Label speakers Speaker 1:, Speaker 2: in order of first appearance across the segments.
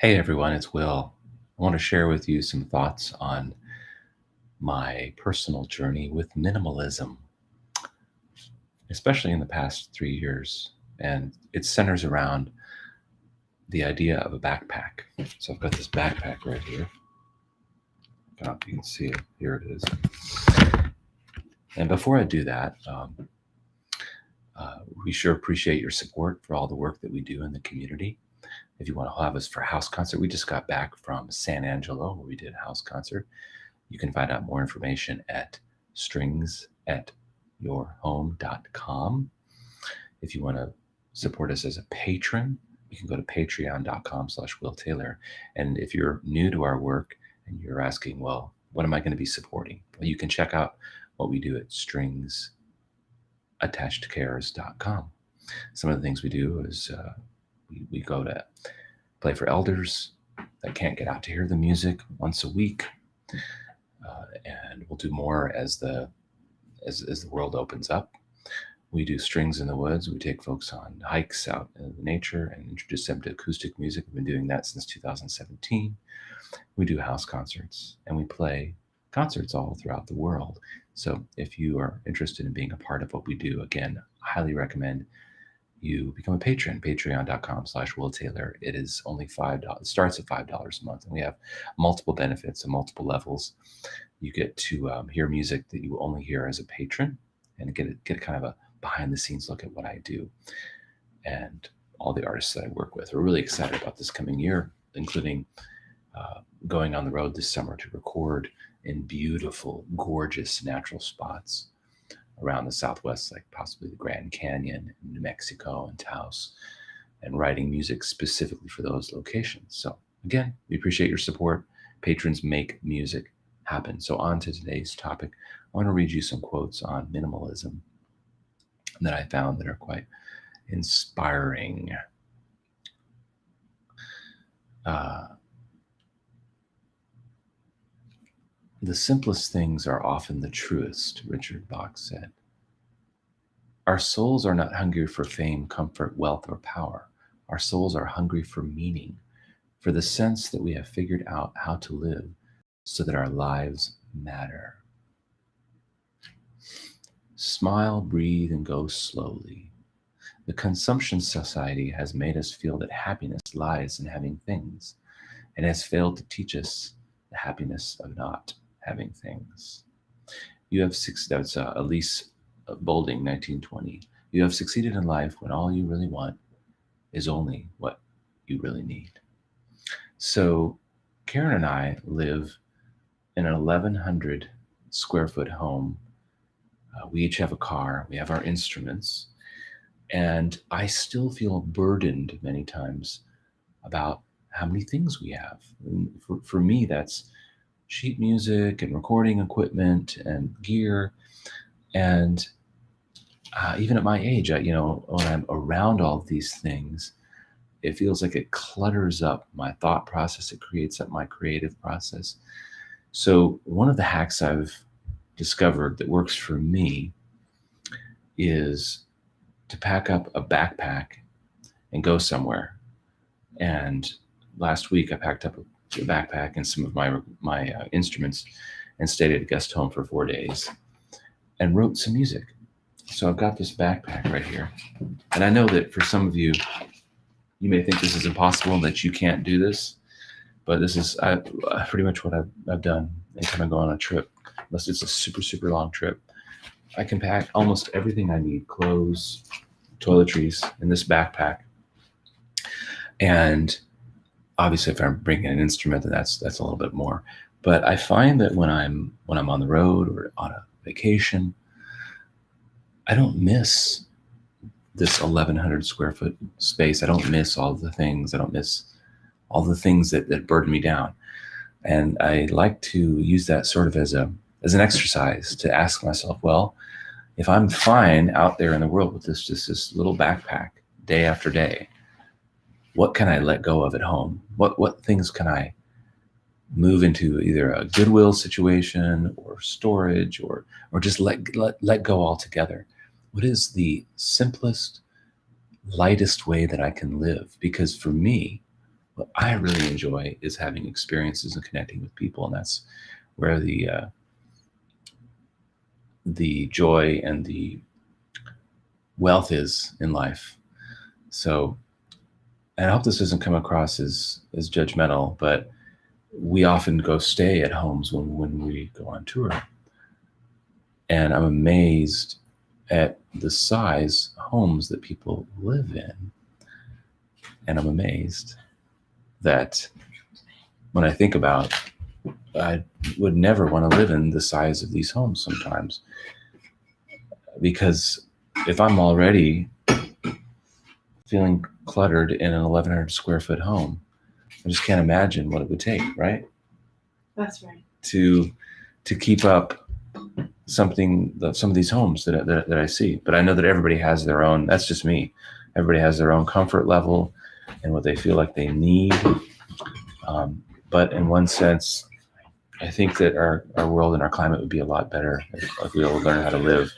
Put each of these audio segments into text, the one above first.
Speaker 1: Hey everyone, it's Will. I want to share with you some thoughts on my personal journey with minimalism, especially in the past 3 years. And it centers around the idea of a backpack. So I've got this backpack right here. I don't know if you can see it. Here it is. And before I do that, we sure appreciate your support for all the work that we do in the community. If you want to have us for a house concert, we just got back from San Angelo where we did a house concert. You can find out more information at StringsAttachedYourHome.com. If you want to support us as a patron, you can go to patreon.com/Will Taylor. And if you're new to our work and you're asking, well, what am I going to be supporting? Well, you can check out what we do at StringsAttachedCares.com. Some of the things we do is we go to play for elders that can't get out to hear the music once a week. And we'll do more as the world opens up. We do Strings in the Woods. We take folks on hikes out in nature and introduce them to acoustic music. We've been doing that since 2017. We do house concerts and we play concerts all throughout the world. So if you are interested in being a part of what we do, again, I highly recommend you become a patron, patreon.com/Will Taylor. It is only $5. It starts at $5 a month, and we have multiple benefits and multiple levels. You get to hear music that you will only hear as a patron, and get kind of a behind-the-scenes look at what I do and all the artists that I work with. We're really excited about this coming year, including going on the road this summer to record in beautiful, gorgeous natural spots around the Southwest, like possibly the Grand Canyon, New Mexico, and Taos, and writing music specifically for those locations. So again, we appreciate your support. Patrons make music happen. So on to today's topic. I want to read you some quotes on minimalism that I found that are quite inspiring. The simplest things are often the truest, Richard Bach said. Our souls are not hungry for fame, comfort, wealth, or power. Our souls are hungry for meaning, for the sense that we have figured out how to live so that our lives matter. Smile, breathe, and go slowly. The consumption society has made us feel that happiness lies in having things and has failed to teach us the happiness of not having things. You have that's Elise Boulding, 1920. You have succeeded in life when all you really want is only what you really need. So Karen and I live in an 1,100 square foot home. We each have a car. We have our instruments. And I still feel burdened many times about how many things we have. And for me, that's sheet music and recording equipment and gear. And even at my age, when I'm around all of these things, it feels like it clutters up my thought process. It creates up my creative process. So one of the hacks I've discovered that works for me is to pack up a backpack and go somewhere. And last week I packed up a backpack and some of my instruments and stayed at a guest home for 4 days and wrote some music. So I've got this backpack right here. And I know that for some of you, you may think this is impossible and that you can't do this, but this is pretty much what I've done anytime I go on a trip, unless it's a super, super long trip. I can pack almost everything I need, clothes, toiletries, in this backpack. And obviously if I'm bringing an instrument, then that's a little bit more. But I find that when I'm on the road or on a vacation, I don't miss this 1,100 square foot space. I don't miss all the things. I don't miss all the things that burden me down. And I like to use that sort of as an exercise to ask myself, well, if I'm fine out there in the world with this little backpack day after day, what can I let go of at home? What things can I move into either a Goodwill situation or storage or just let go altogether? What is the simplest, lightest way that I can live? Because for me, what I really enjoy is having experiences and connecting with people, and that's where the joy and the wealth is in life. So, and I hope this doesn't come across as judgmental, but we often go stay at homes when we go on tour. And I'm amazed at the size homes that people live in. And I'm amazed that when I think about, I would never want to live in the size of these homes sometimes. Because if I'm already feeling cluttered in an 1,100 square foot home, I just can't imagine what it would take, right?
Speaker 2: That's right.
Speaker 1: To keep up some of these homes that I see. But I know that everybody has their own, that's just me. Everybody has their own comfort level and what they feel like they need. But in one sense, I think that our world and our climate would be a lot better if we all learn how to live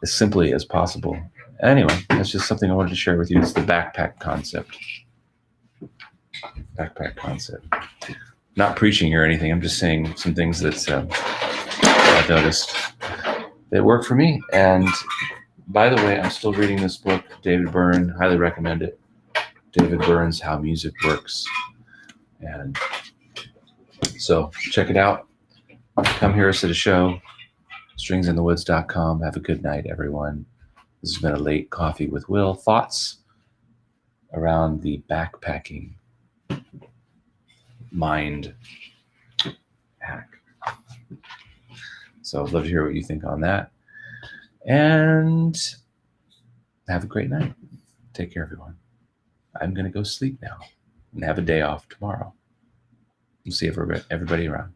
Speaker 1: as simply as possible. Anyway, that's just something I wanted to share with you. It's the backpack concept. Backpack concept. Not preaching or anything. I'm just saying some things that I've noticed that work for me. And by the way, I'm still reading this book, David Byrne. Highly recommend it. David Byrne's How Music Works. And so check it out. Come hear us at a show. StringsInTheWoods.com. Have a good night, everyone. This has been a late coffee with Will. Thoughts around the backpacking mind hack. So I'd love to hear what you think on that. And have a great night. Take care, everyone. I'm going to go sleep now and have a day off tomorrow. We'll see everybody around.